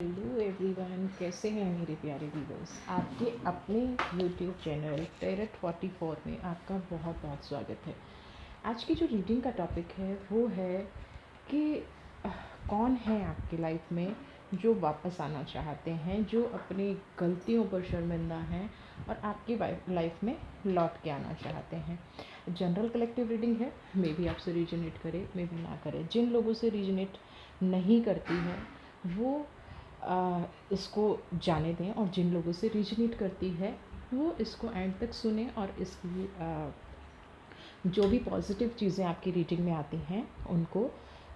Hello everyone, कैसे हैं मेरे प्यारे व्यूवर्स। आपके अपने यूट्यूब चैनल पैरट 44 में आपका बहुत बहुत स्वागत है। आज की जो रीडिंग का टॉपिक है वो है कि कौन है आपकी लाइफ में जो वापस आना चाहते हैं, जो अपनी गलतियों पर शर्मिंदा हैं और आपकी लाइफ में लौट के आना चाहते हैं। जनरल कलेक्टिव रीडिंग है, मे भी आपसे रीजनेट करे, मे भी ना करे। जिन लोगों से रीजनेट नहीं करती है वो इसको जाने दें, और जिन लोगों से रीजनेट करती है वो इसको एंड तक सुने और इसकी जो भी पॉजिटिव चीज़ें आपकी रीडिंग में आती हैं उनको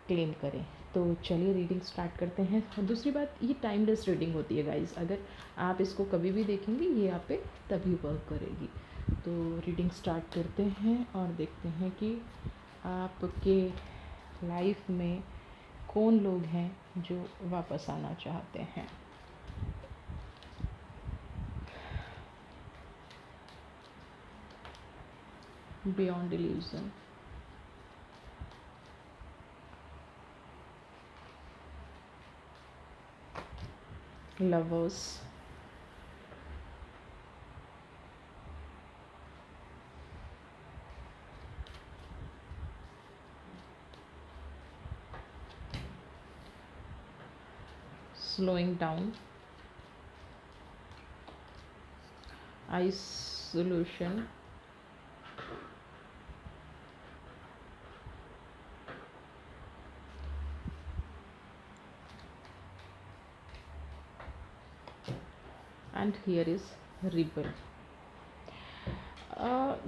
क्लेम करें। तो चलिए रीडिंग स्टार्ट करते हैं। और दूसरी बात, ये टाइमलेस रीडिंग होती है गाइस। अगर आप इसको कभी भी देखेंगे ये आप पे तभी वर्क करेगी। तो रीडिंग स्टार्ट करते हैं और देखते हैं कि आपके लाइफ में कौन लोग हैं जो वापस आना चाहते हैं। Beyond illusion, lovers, slowing down, isolation, and here is rebel।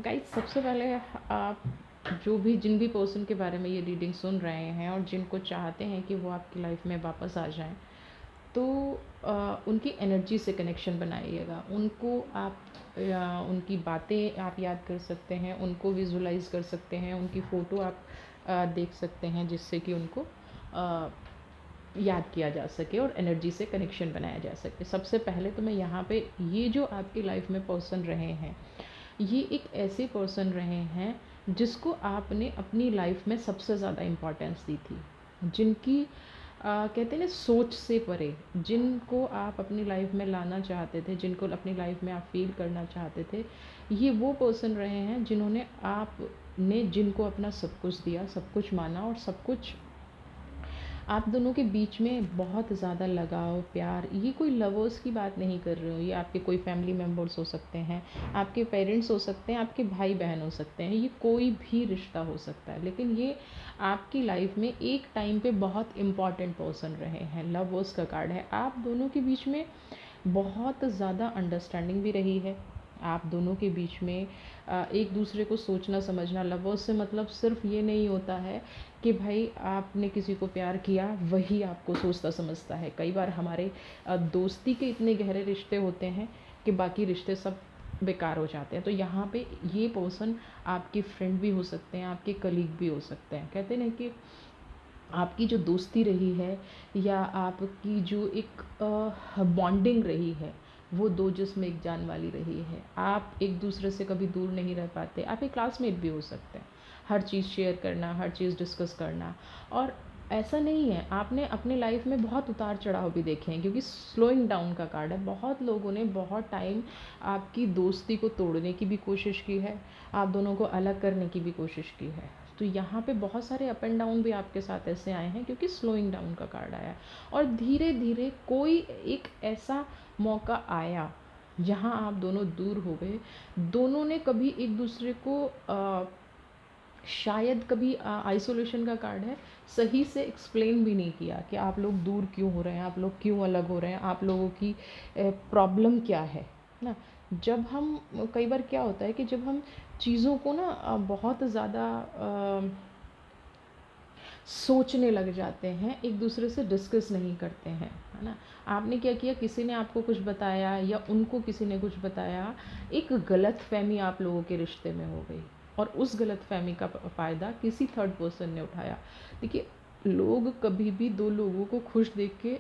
Guys, सबसे पहले आप जिन भी पर्सन के बारे में ये रीडिंग सुन रहे हैं और जिनको चाहते हैं कि वो आपकी लाइफ में वापस आ जाएं, तो उनकी एनर्जी से कनेक्शन बनाइएगा। उनको आप उनकी बातें आप याद कर सकते हैं, उनको विजुलाइज कर सकते हैं, उनकी फ़ोटो आप देख सकते हैं, जिससे कि उनको याद किया जा सके और एनर्जी से कनेक्शन बनाया जा सके। सबसे पहले तो मैं यहाँ पे, ये जो आपकी लाइफ में पर्सन रहे हैं, ये एक ऐसे पर्सन रहे हैं जिसको आपने अपनी लाइफ में सबसे ज़्यादा इम्पोर्टेंस दी थी, जिनकी कहते हैं ना सोच से परे, जिनको आप अपनी लाइफ में लाना चाहते थे, जिनको अपनी लाइफ में आप फील करना चाहते थे। ये वो पर्सन रहे हैं जिन्होंने जिनको अपना सब कुछ दिया, सब कुछ माना, और सब कुछ आप दोनों के बीच में बहुत ज़्यादा लगाव, प्यार। ये कोई लवर्स की बात नहीं कर रही हूँ, ये आपके कोई फैमिली मेम्बर्स हो सकते हैं, आपके पेरेंट्स हो सकते हैं, आपके भाई बहन हो सकते हैं, ये कोई भी रिश्ता हो सकता है। लेकिन ये आपकी लाइफ में एक टाइम पे बहुत इम्पॉर्टेंट पर्सन रहे हैं। लवर्स का कार्ड है। आप दोनों के बीच में बहुत ज़्यादा अंडरस्टैंडिंग भी रही है। आप दोनों के बीच में एक दूसरे को सोचना समझना। लवर्स से मतलब सिर्फ ये नहीं होता है कि भाई आपने किसी को प्यार किया वही आपको सोचता समझता है। कई बार हमारे दोस्ती के इतने गहरे रिश्ते होते हैं कि बाकी रिश्ते सब बेकार हो जाते हैं। तो यहाँ पे ये पर्सन आपके फ्रेंड भी हो सकते हैं, आपके कलीग भी हो सकते हैं। कहते हैं कि आपकी जो दोस्ती रही है या आपकी जो एक बॉन्डिंग रही है, वो दो जिस्म एक जान वाली रही है। आप एक दूसरे से कभी दूर नहीं रह पाते। आप एक क्लासमेट भी हो सकते हैं। हर चीज़ शेयर करना, हर चीज़ डिस्कस करना। और ऐसा नहीं है, आपने अपनी लाइफ में बहुत उतार चढ़ाव भी देखे हैं, क्योंकि स्लोइंग डाउन का कार्ड है। बहुत लोगों ने बहुत टाइम आपकी दोस्ती को तोड़ने की भी कोशिश की है, आप दोनों को अलग करने की भी कोशिश की है। तो यहाँ पे बहुत सारे अप एंड डाउन भी आपके साथ ऐसे आए हैं, क्योंकि स्लोइंग डाउन का कार्ड आया है। और धीरे धीरे कोई एक ऐसा मौका आया जहाँ आप दोनों दूर हो गए। दोनों ने कभी एक दूसरे को शायद कभी आइसोलेशन का कार्ड है, सही से एक्सप्लेन भी नहीं किया कि आप लोग दूर क्यों हो रहे हैं, आप लोग क्यों अलग हो रहे हैं, आप लोगों की प्रॉब्लम क्या है ना। जब हम, कई बार क्या होता है कि जब हम चीज़ों को ना बहुत ज़्यादा सोचने लग जाते हैं, एक दूसरे से डिस्कस नहीं करते हैं, है ना। आपने क्या किया, किसी ने आपको कुछ बताया या उनको किसी ने कुछ बताया, एक गलत फहमी आप लोगों के रिश्ते में हो गई, और उस गलत फहमी का फ़ायदा किसी थर्ड पर्सन ने उठाया। देखिए, लोग कभी भी दो लोगों को खुश देख के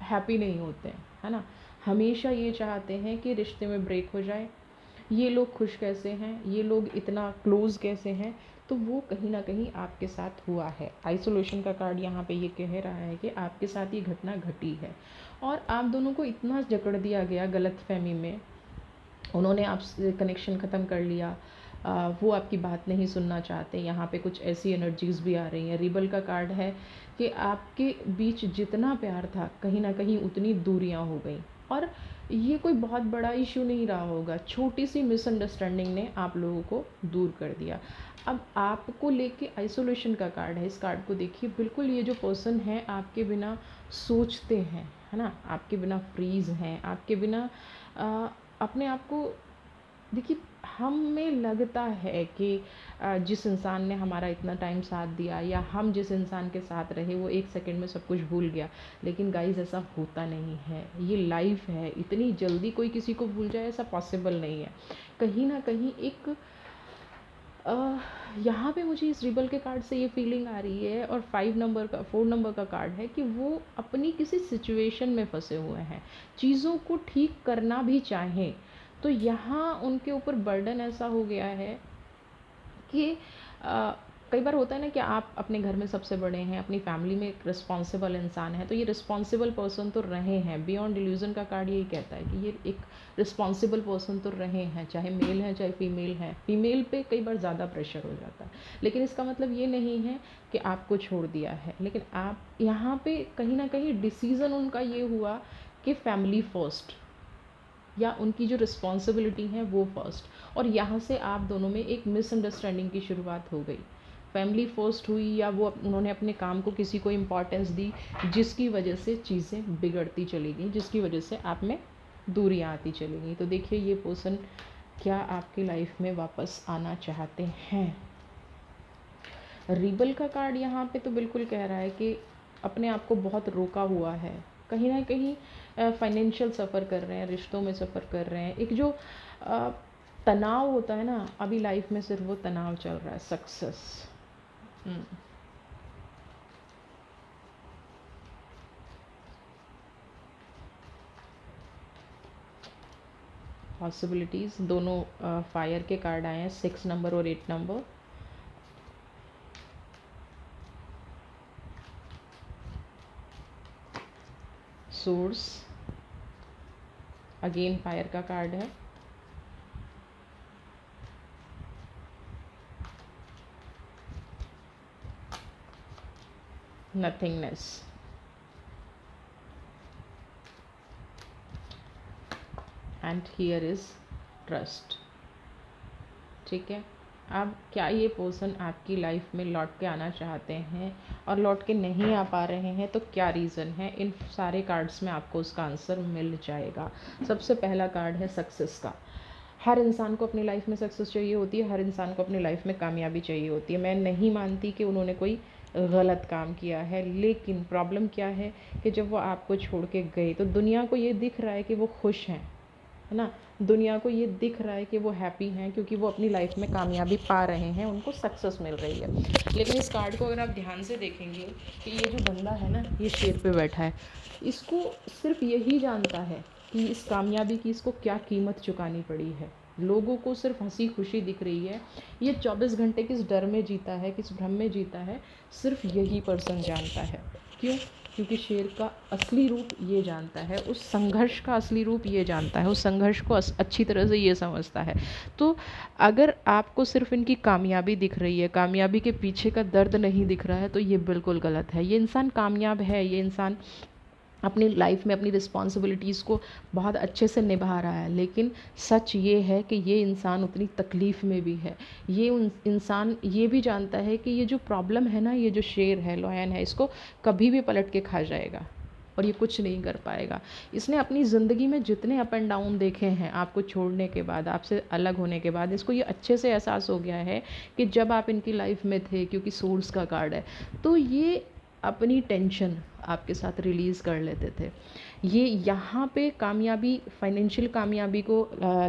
हैप्पी नहीं होते हैं, है ना। हमेशा ये चाहते हैं कि रिश्ते में ब्रेक हो जाए। ये लोग खुश कैसे हैं, ये लोग इतना क्लोज़ कैसे हैं। तो वो कहीं ना कहीं आपके साथ हुआ है। आइसोलेशन का कार्ड यहाँ पे ये कह रहा है कि आपके साथ ये घटना घटी है और आप दोनों को इतना जकड़ दिया गया गलतफहमी में, उन्होंने आपसे कनेक्शन ख़त्म कर लिया, वो आपकी बात नहीं सुनना चाहते। यहाँ पे कुछ ऐसी एनर्जीज़ भी आ रही हैं। रिबल का कार्ड है कि आपके बीच जितना प्यार था कहीं ना कहीं उतनी दूरियाँ हो गई, और ये कोई बहुत बड़ा इशू नहीं रहा होगा, छोटी सी मिसअंडरस्टैंडिंग ने आप लोगों को दूर कर दिया। अब आपको लेके आइसोलेशन का कार्ड है। इस कार्ड को देखिए, बिल्कुल ये जो पर्सन है आपके बिना सोचते हैं, है ना, आपके बिना फ्रीज़ हैं, आपके बिना अपने आप को देखिए, हमें लगता है कि जिस इंसान ने हमारा इतना टाइम साथ दिया या हम जिस इंसान के साथ रहे वो एक सेकंड में सब कुछ भूल गया, लेकिन गाइस ऐसा होता नहीं है। ये लाइफ है, इतनी जल्दी कोई किसी को भूल जाए ऐसा पॉसिबल नहीं है। कहीं ना कहीं एक यहाँ पे मुझे इस रिबल के कार्ड से ये फीलिंग आ रही है, और 4 नंबर का कार्ड है कि वो अपनी किसी सिचुएशन में फंसे हुए हैं, चीज़ों को ठीक करना भी चाहें, तो यहाँ उनके ऊपर बर्डन ऐसा हो गया है कि कई बार होता है ना कि आप अपने घर में सबसे बड़े हैं, अपनी फैमिली में एक रिस्पॉन्सिबल इंसान है, तो ये रिस्पॉन्सिबल पर्सन तो रहे हैं। बियॉन्ड डिल्यूजन का कार्ड यही कहता है कि ये एक रिस्पॉन्सिबल पर्सन तो रहे हैं, चाहे मेल है चाहे फीमेल है। फीमेल पे कई बार ज़्यादा प्रेशर हो जाता है, लेकिन इसका मतलब ये नहीं है कि आपको छोड़ दिया है, लेकिन आप यहाँ पे कहीं ना कहीं डिसीज़न उनका ये हुआ कि फैमिली फर्स्ट, या उनकी जो रिस्पॉन्सिबिलिटी है वो फर्स्ट, और यहाँ से आप दोनों में एक मिसअंडरस्टैंडिंग की शुरुआत हो गई। फैमिली फर्स्ट हुई, या वो उन्होंने अपने काम को किसी को इम्पोर्टेंस दी, जिसकी वजह से चीज़ें बिगड़ती चली गई, जिसकी वजह से आप में दूरियाँ आती चली गई। तो देखिए, ये पर्सन क्या आपकी लाइफ में वापस आना चाहते हैं। रिबल का कार्ड यहाँ पे तो बिल्कुल कह रहा है कि अपने आप को बहुत रोका हुआ है, कहीं ना कहीं फाइनेंशियल सफ़र कर रहे हैं, रिश्तों में सफ़र कर रहे हैं। एक जो तनाव होता है ना, अभी लाइफ में सिर्फ वो तनाव चल रहा है, सक्सेस। पॉसिबिलिटीज़ दोनों फायर के कार्ड आए हैं, 6 नंबर और 8 नंबर। सोर्स अगेन फायर का कार्ड है। Nothingness, and here is trust. ठीक है, अब क्या ये पर्सन आपकी लाइफ में लौट के आना चाहते हैं और लौट के नहीं आ पा रहे हैं, तो क्या रीज़न है? इन सारे कार्ड्स में आपको उसका आंसर मिल जाएगा। सबसे पहला कार्ड है सक्सेस का। हर इंसान को अपनी लाइफ में सक्सेस चाहिए होती है, हर इंसान को अपनी लाइफ में कामयाबी चाहिए होती है। मैं नहीं मानती कि उन्होंने कोई गलत काम किया है, लेकिन प्रॉब्लम क्या है कि जब वो आपको छोड़ के गए तो दुनिया को ये दिख रहा है कि वो खुश हैं, है ना, दुनिया को ये दिख रहा है कि वो हैप्पी हैं, क्योंकि वो अपनी लाइफ में कामयाबी पा रहे हैं, उनको सक्सेस मिल रही है। लेकिन इस कार्ड को अगर आप ध्यान से देखेंगे कि ये जो बंदा है ना, ये शेर पे बैठा है, इसको सिर्फ यही जानता है कि इस कामयाबी की इसको क्या कीमत चुकानी पड़ी है। लोगों को सिर्फ हंसी खुशी दिख रही है। ये 24 घंटे किस डर में जीता है, किस भ्रम में जीता है, सिर्फ यही पर्सन जानता है। क्यों? क्योंकि शेर का असली रूप ये जानता है, उस संघर्ष का असली रूप ये जानता है, उस संघर्ष को अच्छी तरह से ये समझता है। तो अगर आपको सिर्फ इनकी कामयाबी दिख रही है, कामयाबी के पीछे का दर्द नहीं दिख रहा है, तो ये बिल्कुल गलत है। ये इंसान कामयाब है, ये इंसान अपनी लाइफ में अपनी रिस्पॉन्सिबिलिटीज़ को बहुत अच्छे से निभा रहा है, लेकिन सच ये है कि ये इंसान उतनी तकलीफ़ में भी है। ये इंसान ये भी जानता है कि ये जो प्रॉब्लम है ना, ये जो शेर है, लॉयन है, इसको कभी भी पलट के खा जाएगा और ये कुछ नहीं कर पाएगा। इसने अपनी ज़िंदगी में जितने अप एंड डाउन देखे हैं, आपको छोड़ने के बाद, आपसे अलग होने के बाद, इसको ये अच्छे से एहसास हो गया है कि जब आप इनकी लाइफ में थे, क्योंकि सोर्स का कार्ड है, तो ये अपनी टेंशन आपके साथ रिलीज़ कर लेते थे। ये यहाँ पे कामयाबी, फाइनेंशियल कामयाबी को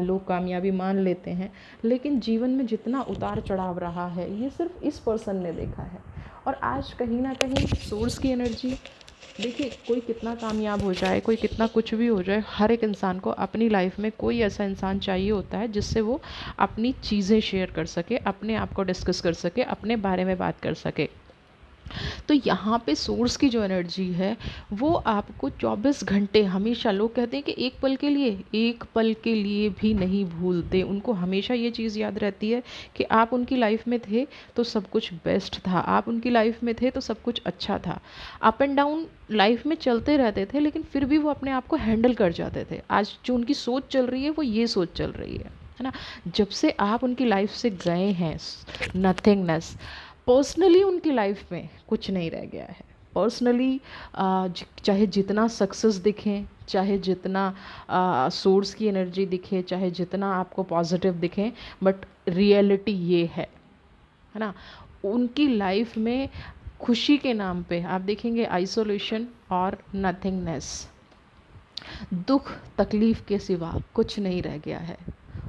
लोग कामयाबी मान लेते हैं, लेकिन जीवन में जितना उतार चढ़ाव रहा है, ये सिर्फ इस पर्सन ने देखा है। और आज कहीं ना कहीं सोर्स की एनर्जी देखिए, कोई कितना कामयाब हो जाए, कोई कितना कुछ भी हो जाए, हर एक इंसान को अपनी लाइफ में कोई ऐसा इंसान चाहिए होता है जिससे वो अपनी चीज़ें शेयर कर सके, अपने आप को डिस्कस कर सके, अपने बारे में बात कर सके। तो यहाँ पे सोर्स की जो एनर्जी है वो आपको 24 घंटे हमेशा, लोग कहते हैं कि एक पल के लिए भी नहीं भूलते, उनको हमेशा ये चीज़ याद रहती है कि आप उनकी लाइफ में थे तो सब कुछ बेस्ट था, आप उनकी लाइफ में थे तो सब कुछ अच्छा था। अप एंड डाउन लाइफ में चलते रहते थे, लेकिन फिर भी वो अपने आप को हैंडल कर जाते थे। आज जो उनकी सोच चल रही है वो ये सोच चल रही है ना। जब से आप उनकी लाइफ से गए हैं, नथिंगनेस, पर्सनली उनकी लाइफ में कुछ नहीं रह गया है। पर्सनली चाहे जितना सक्सेस दिखें, चाहे जितना सोर्स की एनर्जी दिखे, चाहे जितना आपको पॉजिटिव दिखें, बट रियलिटी ये है ना। उनकी लाइफ में खुशी के नाम पे आप देखेंगे आइसोलेशन और नथिंगनेस, दुख तकलीफ़ के सिवा कुछ नहीं रह गया है।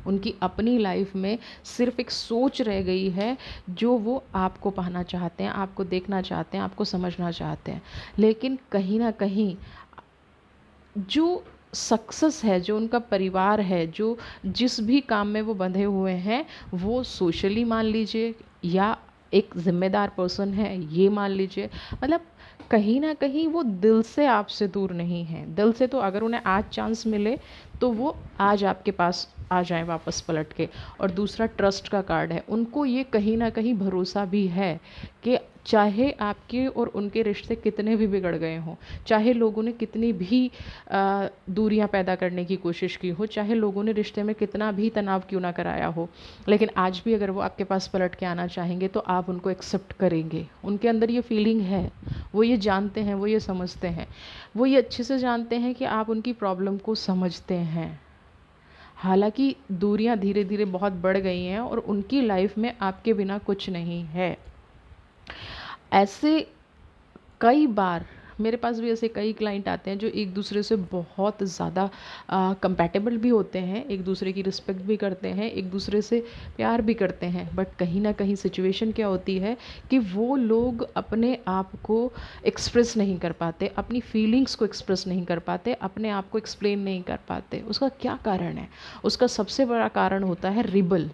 उनकी अपनी लाइफ में सिर्फ एक सोच रह गई है जो वो आपको पाना चाहते हैं, आपको देखना चाहते हैं, आपको समझना चाहते हैं। लेकिन कहीं ना कहीं जो सक्सेस है, जो उनका परिवार है, जो जिस भी काम में वो बंधे हुए हैं, वो सोशली मान लीजिए या एक ज़िम्मेदार पर्सन है ये मान लीजिए, मतलब कहीं ना कहीं वो दिल से आपसे दूर नहीं है। दिल से तो अगर उन्हें आज चांस मिले तो वो आज आपके पास आ जाएं वापस पलट के। और दूसरा ट्रस्ट का कार्ड है, उनको ये कहीं ना कहीं भरोसा भी है कि चाहे आपके और उनके रिश्ते कितने भी बिगड़ गए हों, चाहे लोगों ने कितनी भी दूरियां पैदा करने की कोशिश की हो, चाहे लोगों ने रिश्ते में कितना भी तनाव क्यों ना कराया हो, लेकिन आज भी अगर वो आपके पास पलट के आना चाहेंगे तो आप उनको एक्सेप्ट करेंगे। उनके अंदर ये फीलिंग है, वो ये जानते हैं, वो ये समझते हैं, वो ये अच्छे से जानते हैं कि आप उनकी प्रॉब्लम को समझते हैं। हालांकि दूरियां धीरे धीरे बहुत बढ़ गई हैं और उनकी लाइफ में आपके बिना कुछ नहीं है। ऐसे कई बार मेरे पास भी ऐसे कई क्लाइंट आते हैं जो एक दूसरे से बहुत ज़्यादा कंपैटिबल भी होते हैं, एक दूसरे की रिस्पेक्ट भी करते हैं, एक दूसरे से प्यार भी करते हैं, बट कहीं ना कहीं सिचुएशन क्या होती है कि वो लोग अपने आप को एक्सप्रेस नहीं कर पाते, अपनी फीलिंग्स को एक्सप्रेस नहीं कर पाते, अपने आप को एक्सप्लेन नहीं कर पाते। उसका क्या कारण है? उसका सबसे बड़ा कारण होता है रिबल,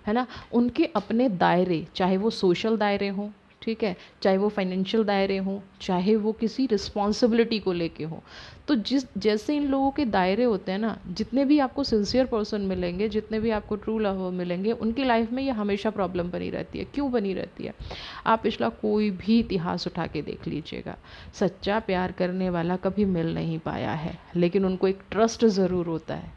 है ना। उनके अपने दायरे, चाहे वो सोशल दायरे हों, ठीक है, चाहे वो फाइनेंशियल दायरे हों, चाहे वो किसी रिस्पॉन्सिबिलिटी को लेके हों, तो जिस जैसे इन लोगों के दायरे होते हैं ना, जितने भी आपको सिंसियर पर्सन मिलेंगे, जितने भी आपको ट्रू लवर मिलेंगे, उनकी लाइफ में ये हमेशा प्रॉब्लम बनी रहती है। क्यों बनी रहती है? आप पिछला कोई भी इतिहास उठा के देख लीजिएगा, सच्चा प्यार करने वाला कभी मिल नहीं पाया है, लेकिन उनको एक ट्रस्ट ज़रूर होता है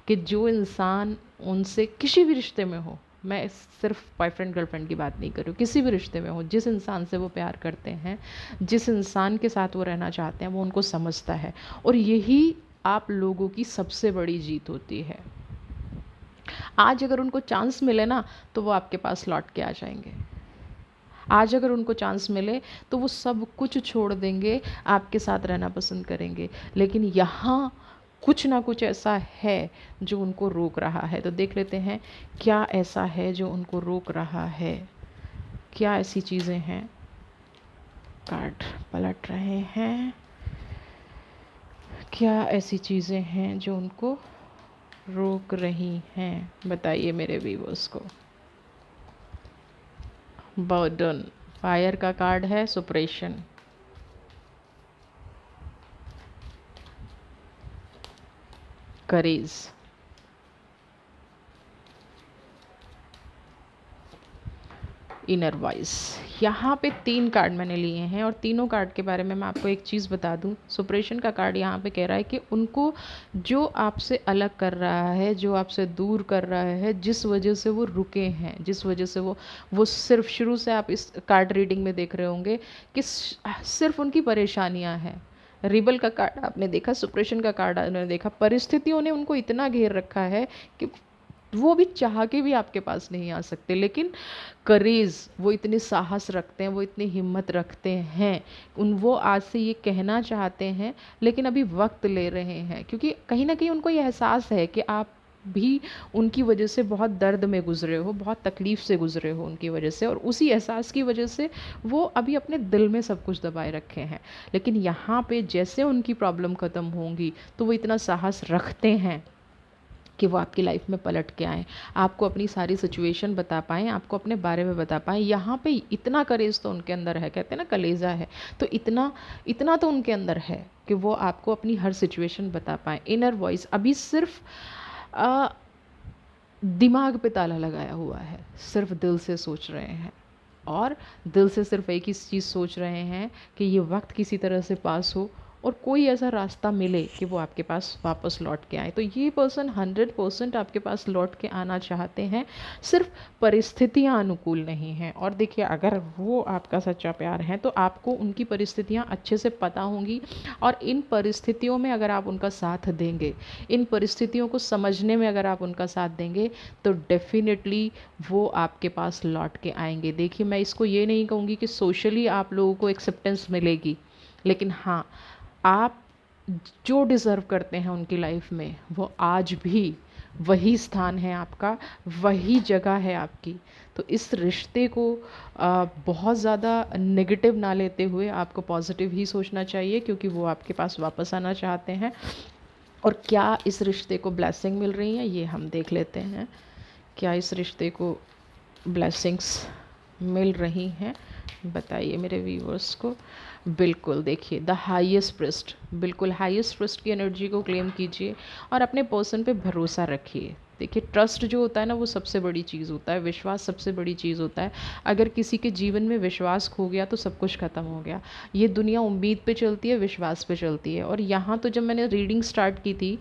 कि जो इंसान उनसे किसी भी रिश्ते में हो, मैं सिर्फ बॉयफ्रेंड गर्लफ्रेंड की बात नहीं कर रही हूँ, किसी भी रिश्ते में हो, जिस इंसान से वो प्यार करते हैं, जिस इंसान के साथ वो रहना चाहते हैं, वो उनको समझता है। और यही आप लोगों की सबसे बड़ी जीत होती है। आज अगर उनको चांस मिले ना तो वो आपके पास लौट के आ जाएंगे। आज अगर उनको चांस मिले तो वो सब कुछ छोड़ देंगे, आपके साथ रहना पसंद करेंगे। लेकिन यहाँ कुछ ना कुछ ऐसा है जो उनको रोक रहा है। तो देख लेते हैं क्या ऐसा है जो उनको रोक रहा है, क्या ऐसी चीज़ें हैं। कार्ड पलट रहे हैं, क्या ऐसी चीज़ें हैं जो उनको रोक रही हैं, बताइए मेरे व्यूअर्स को। बर्डन, फायर का कार्ड है, सुप्रेशन, करेज, इनर वॉइस। यहाँ पे 3 कार्ड मैंने लिए हैं और तीनों कार्ड के बारे में मैं आपको एक चीज़ बता दूँ। सुप्रेशन का कार्ड यहाँ पे कह रहा है कि उनको जो आपसे अलग कर रहा है, जो आपसे दूर कर रहा है, जिस वजह से वो रुके हैं, जिस वजह से वो सिर्फ, शुरू से आप इस कार्ड रीडिंग में देख रहे होंगे कि सिर्फ उनकी परेशानियाँ हैं। रिबल का कार्ड आपने देखा, सुप्रेशन का कार्ड आपने देखा, परिस्थितियों ने उनको इतना घेर रखा है कि वो भी चाह के भी आपके पास नहीं आ सकते। लेकिन करेज, वो इतने साहस रखते हैं, वो इतनी हिम्मत रखते हैं, वो आज से ये कहना चाहते हैं, लेकिन अभी वक्त ले रहे हैं, क्योंकि कहीं ना कहीं उनको ये एहसास है कि आप भी उनकी वजह से बहुत दर्द में गुज़रे हो, बहुत तकलीफ़ से गुज़रे हो उनकी वजह से, और उसी एहसास की वजह से वो अभी अपने दिल में सब कुछ दबाए रखे हैं। लेकिन यहाँ पे जैसे उनकी प्रॉब्लम ख़त्म होंगी तो वो इतना साहस रखते हैं कि वो आपकी लाइफ में पलट के आएँ, आपको अपनी सारी सिचुएशन बता पाएँ, आपको अपने बारे में बता पाएँ। यहाँ पे इतना करेज तो उनके अंदर है, कहते हैं ना कलेजा है, तो इतना इतना तो उनके अंदर है कि वो आपको अपनी हर सिचुएशन बता पाएँ। इनर वॉइस अभी सिर्फ दिमाग पे ताला लगाया हुआ है, सिर्फ दिल से सोच रहे हैं, और दिल से सिर्फ एक ही चीज़ सोच रहे हैं कि ये वक्त किसी तरह से पास हो और कोई ऐसा रास्ता मिले कि वो आपके पास वापस लौट के आए। तो ये पर्सन 100% आपके पास लौट के आना चाहते हैं, सिर्फ परिस्थितियाँ अनुकूल नहीं हैं। और देखिए, अगर वो आपका सच्चा प्यार है तो आपको उनकी परिस्थितियाँ अच्छे से पता होंगी, और इन परिस्थितियों में अगर आप उनका साथ देंगे, इन परिस्थितियों को समझने में अगर आप उनका साथ देंगे, तो डेफ़िनेटली वो आपके पास लौट के आएंगे। देखिए, मैं इसको ये नहीं कहूँगी कि सोशली आप लोगों को एक्सेप्टेंस मिलेगी, लेकिन हाँ, आप जो डिज़र्व करते हैं उनकी लाइफ में, वो आज भी वही स्थान है आपका, वही जगह है आपकी। तो इस रिश्ते को बहुत ज़्यादा नेगेटिव ना लेते हुए आपको पॉजिटिव ही सोचना चाहिए, क्योंकि वो आपके पास वापस आना चाहते हैं। और क्या इस रिश्ते को ब्लेसिंग मिल रही है, ये हम देख लेते हैं। क्या इस रिश्ते को ब्लेसिंग्स मिल रही हैं, बताइए मेरे व्यूअर्स को। बिल्कुल, देखिए द हाईएस्ट प्रिस्ट, बिल्कुल हाईएस्ट प्रिस्ट की एनर्जी को क्लेम कीजिए और अपने पर्सन पे भरोसा रखिए। देखिए, ट्रस्ट जो होता है ना, वो सबसे बड़ी चीज़ होता है, विश्वास सबसे बड़ी चीज़ होता है। अगर किसी के जीवन में विश्वास खो गया तो सब कुछ ख़त्म हो गया। ये दुनिया उम्मीद पे चलती है, विश्वास पे चलती है। और यहाँ तो जब मैंने रीडिंग स्टार्ट की थी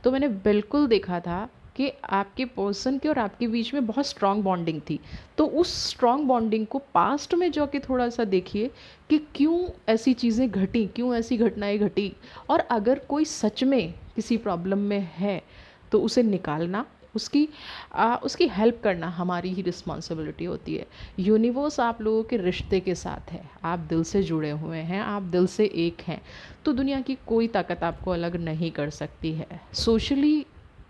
तो मैंने बिल्कुल देखा था कि आपके पर्सन के और आपके बीच में बहुत स्ट्रॉन्ग बॉन्डिंग थी। तो उस स्ट्रॉन्ग बॉन्डिंग को पास्ट में जाके थोड़ा सा देखिए कि क्यों ऐसी चीज़ें घटी, क्यों ऐसी घटनाएं घटी। और अगर कोई सच में किसी प्रॉब्लम में है तो उसे निकालना, उसकी हेल्प करना हमारी ही रिस्पॉन्सिबिलिटी होती है। यूनिवर्स आप लोगों के रिश्ते के साथ है, आप दिल से जुड़े हुए हैं, आप दिल से एक हैं, तो दुनिया की कोई ताकत आपको अलग नहीं कर सकती है। सोशली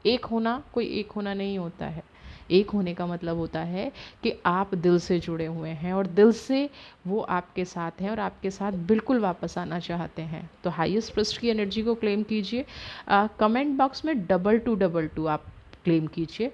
एक होना कोई एक होना नहीं होता है। एक होने का मतलब होता है कि आप दिल से जुड़े हुए हैं और दिल से वो आपके साथ हैं और आपके साथ बिल्कुल वापस आना चाहते हैं। तो हाईएस्ट ट्रस्ट की एनर्जी को क्लेम कीजिए। कमेंट बॉक्स में 2222 आप क्लेम कीजिए।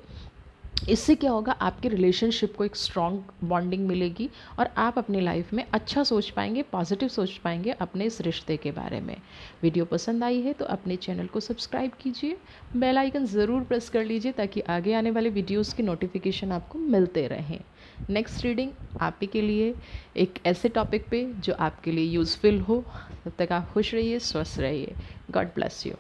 इससे क्या होगा, आपके रिलेशनशिप को एक स्ट्रॉन्ग बॉन्डिंग मिलेगी और आप अपनी लाइफ में अच्छा सोच पाएंगे, पॉजिटिव सोच पाएंगे अपने इस रिश्ते के बारे में। वीडियो पसंद आई है तो अपने चैनल को सब्सक्राइब कीजिए, बेल आइकन ज़रूर प्रेस कर लीजिए ताकि आगे आने वाले वीडियोस की नोटिफिकेशन आपको मिलते रहें। नेक्स्ट रीडिंग आप ही के लिए एक ऐसे टॉपिक पे जो आपके लिए यूज़फुल हो। तब तक आप खुश रहिए, स्वस्थ रहिए। God bless you.